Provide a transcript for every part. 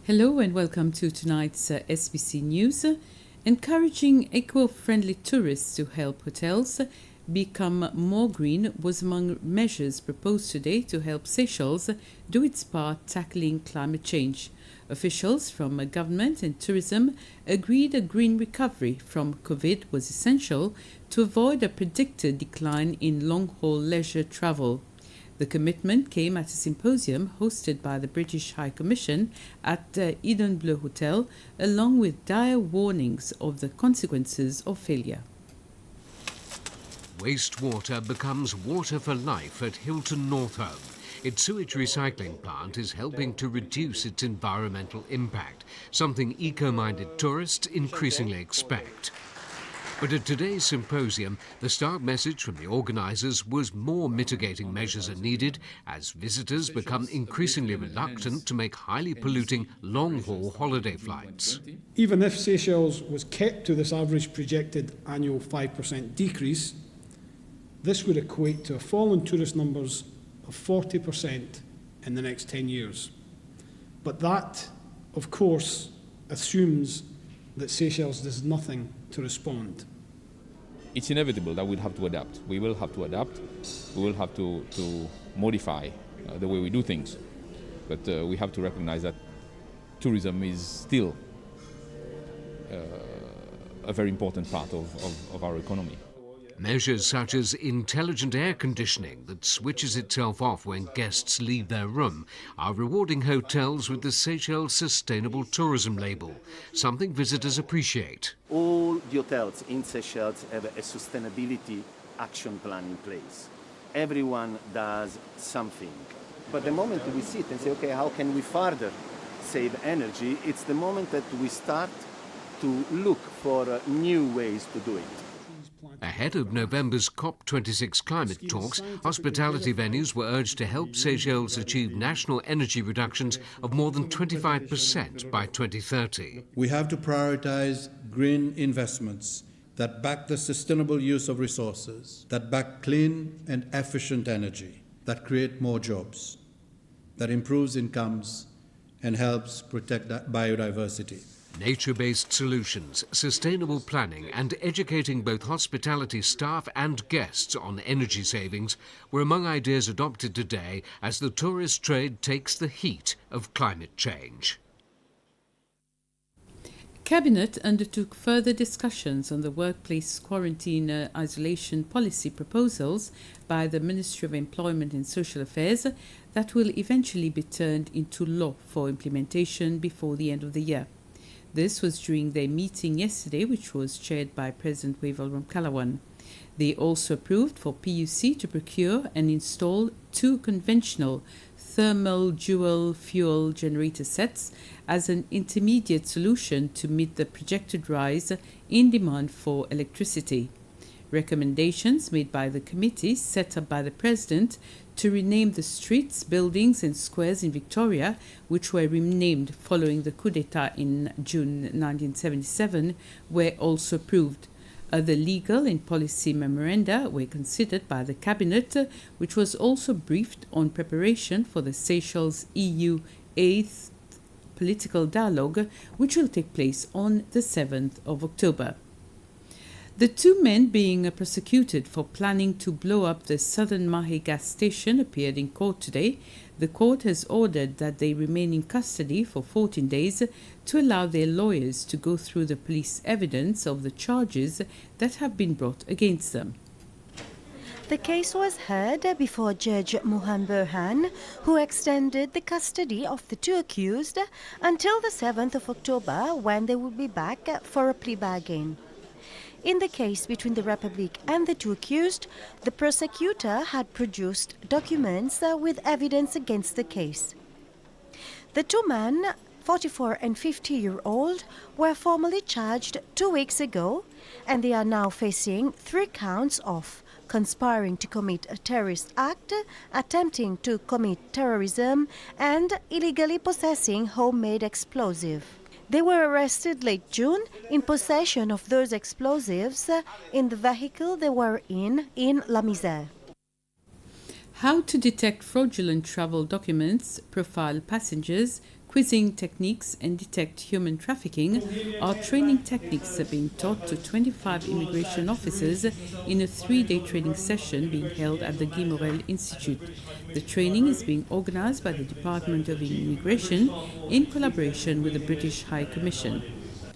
Hello and welcome to tonight's SBC News. Encouraging eco-friendly tourists to help hotels become more green was among measures proposed today to help Seychelles do its part tackling climate change. Officials from government and tourism agreed a green recovery from COVID was essential to avoid a predicted decline in long-haul leisure travel. The commitment came at a symposium hosted by the British High Commission at the Eden Bleu Hotel, along with dire warnings of the consequences of failure. Wastewater becomes water for life at Hilton Northholm. Its sewage recycling plant is helping to reduce its environmental impact, something eco-minded tourists increasingly expect. But at today's symposium, the stark message from the organisers was more mitigating measures are needed as visitors become increasingly reluctant to make highly polluting long-haul holiday flights. Even if Seychelles was kept to this average projected annual 5% decrease, this would equate to a fall in tourist numbers of 40% in the next 10 years. But that, of course, assumes that Seychelles does nothing to respond. It's inevitable that we'll have to adapt. We will have to adapt. We will have to modify the way we do things. But we have to recognize that tourism is still a very important part of our economy. Measures such as intelligent air conditioning that switches itself off when guests leave their room are rewarding hotels with the Seychelles Sustainable Tourism label, something visitors appreciate. All the hotels in Seychelles have a sustainability action plan in place. Everyone does something. But the moment we sit and say, okay, how can we further save energy, it's the moment that we start to look for new ways to do it. Ahead of November's COP26 climate talks, hospitality venues were urged to help Seychelles achieve national energy reductions of more than 25% by 2030. We have to prioritize green investments that back the sustainable use of resources, that back clean and efficient energy, that create more jobs, that improves incomes and helps protect biodiversity. Nature-based solutions, sustainable planning and educating both hospitality staff and guests on energy savings were among ideas adopted today as the tourist trade takes the heat of climate change. Cabinet undertook further discussions on the workplace quarantine isolation policy proposals by the Ministry of Employment and Social Affairs that will eventually be turned into law for implementation before the end of the year. This was during their meeting yesterday, which was chaired by President Wavel Ramkalawan. They also approved for PUC to procure and install 2 conventional thermal dual-fuel generator sets as an intermediate solution to meet the projected rise in demand for electricity. Recommendations made by the committee set up by the President to rename the streets, buildings and squares in Victoria, which were renamed following the coup d'etat in June 1977, were also approved. Other legal and policy memoranda were considered by the Cabinet, which was also briefed on preparation for the Seychelles EU 8th political dialogue, which will take place on the 7th of October. The 2 men being prosecuted for planning to blow up the Southern Mahe gas station appeared in court today. The court has ordered that they remain in custody for 14 days to allow their lawyers to go through the police evidence of the charges that have been brought against them. The case was heard before Judge Mohan Burhan, who extended the custody of the 2 accused until the 7th of October, when they will be back for a plea bargain. In the case between the Republic and the 2 accused, the prosecutor had produced documents with evidence against the case. The 2 men, 44 and 50-year-old, were formally charged 2 weeks ago, and they are now facing 3 counts of conspiring to commit a terrorist act, attempting to commit terrorism, and illegally possessing homemade explosive. They were arrested late June in possession of those explosives in the vehicle they were in La Misère. How to detect fraudulent travel documents, profile passengers, quizzing techniques and detect human trafficking are training techniques being taught to 25 immigration officers in a 3-day training session being held at the Guy Morel Institute. The training is being organized by the Department of Immigration in collaboration with the British High Commission.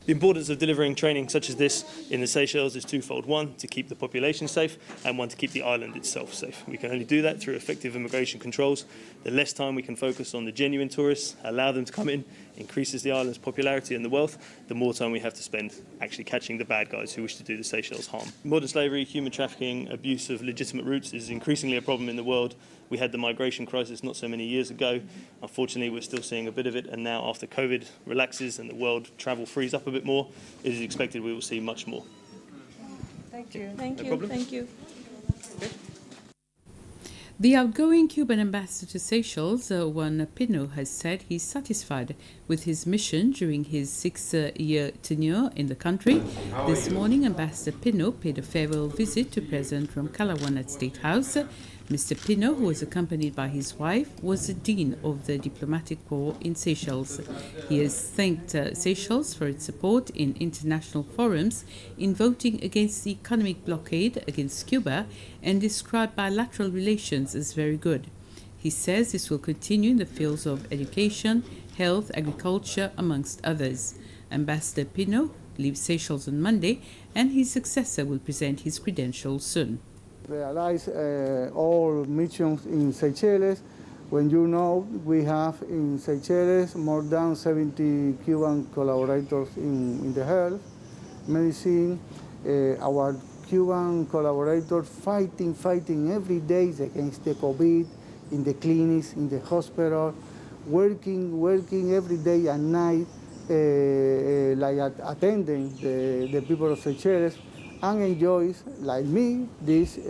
The importance of delivering training such as this in the Seychelles is twofold. One, to keep the population safe, and one, to keep the island itself safe. We can only do that through effective immigration controls. The less time we can focus on the genuine tourists, allow them to come in, increases the island's popularity and the wealth, the more time we have to spend actually catching the bad guys who wish to do the Seychelles harm. Modern slavery, human trafficking, abuse of legitimate routes is increasingly a problem in the world. We had the migration crisis not so many years ago. Unfortunately, we're still seeing a bit of it, and now after COVID relaxes and the world travel frees up a bit more, it is expected we will see much more. Thank you. Thank No you. problem. Thank you. The outgoing Cuban ambassador to Seychelles, Juan Pino, has said he's satisfied with his mission during his 6-year tenure in the country. This morning, Ambassador Pino paid a farewell visit to President Rom at State House. Mr. Pino, who was accompanied by his wife, was the Dean of the Diplomatic Corps in Seychelles. He has thanked Seychelles for its support in international forums in voting against the economic blockade against Cuba and described bilateral relations as very good. He says this will continue in the fields of education, health, agriculture, amongst others. Ambassador Pino leaves Seychelles on Monday, and his successor will present his credentials soon. Realize all missions in Seychelles. When you know, we have in Seychelles more than 70 Cuban collaborators in the health, medicine. Our Cuban collaborators fighting every day against the COVID, in the clinics, in the hospital, working every day and night, attending the people of Seychelles, and enjoys, like me, this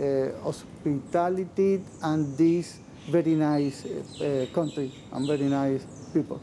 hospitality and this very nice country and very nice people.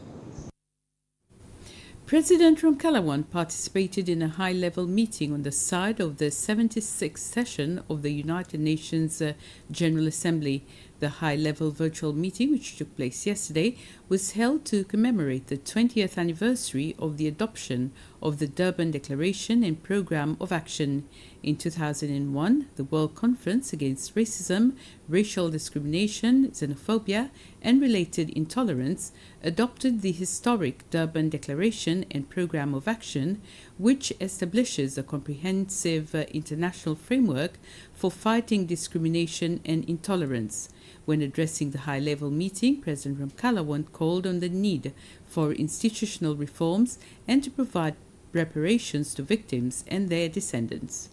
President Rom participated in a high-level meeting on the side of the 76th session of the United Nations General Assembly. The high-level virtual meeting, which took place yesterday, was held to commemorate the 20th anniversary of the adoption of the Durban Declaration and Programme of Action. In 2001, the World Conference Against Racism, Racial Discrimination, Xenophobia and Related Intolerance adopted the historic Durban Declaration and Programme of Action, which establishes a comprehensive international framework for fighting discrimination and intolerance. When addressing the high-level meeting, President Rom called on the need for institutional reforms and to provide reparations to victims and their descendants.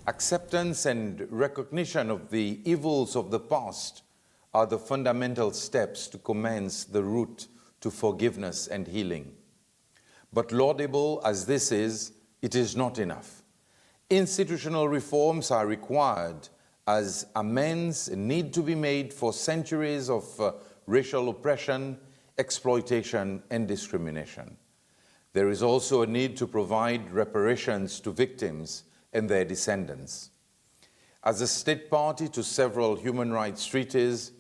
Acceptance and recognition of the evils of the past are the fundamental steps to commence the route to forgiveness and healing. But laudable as this is, it is not enough. Institutional reforms are required as amends need to be made for centuries of racial oppression, exploitation, and discrimination. There is also a need to provide reparations to victims and their descendants. As a state party to several human rights treaties,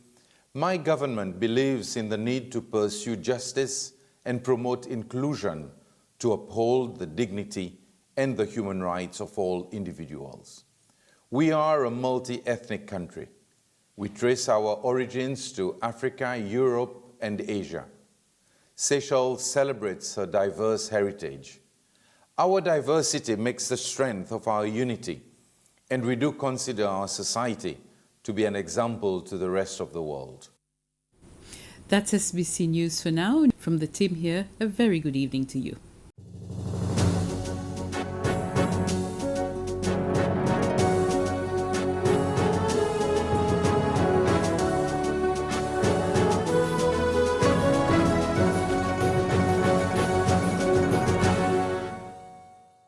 my government believes in the need to pursue justice and promote inclusion to uphold the dignity and the human rights of all individuals. We are a multi-ethnic country. We trace our origins to Africa, Europe, and Asia. Seychelles celebrates her diverse heritage. Our diversity makes the strength of our unity, and we do consider our society to be an example to the rest of the world. That's SBC News for now. From the team here, a very good evening to you.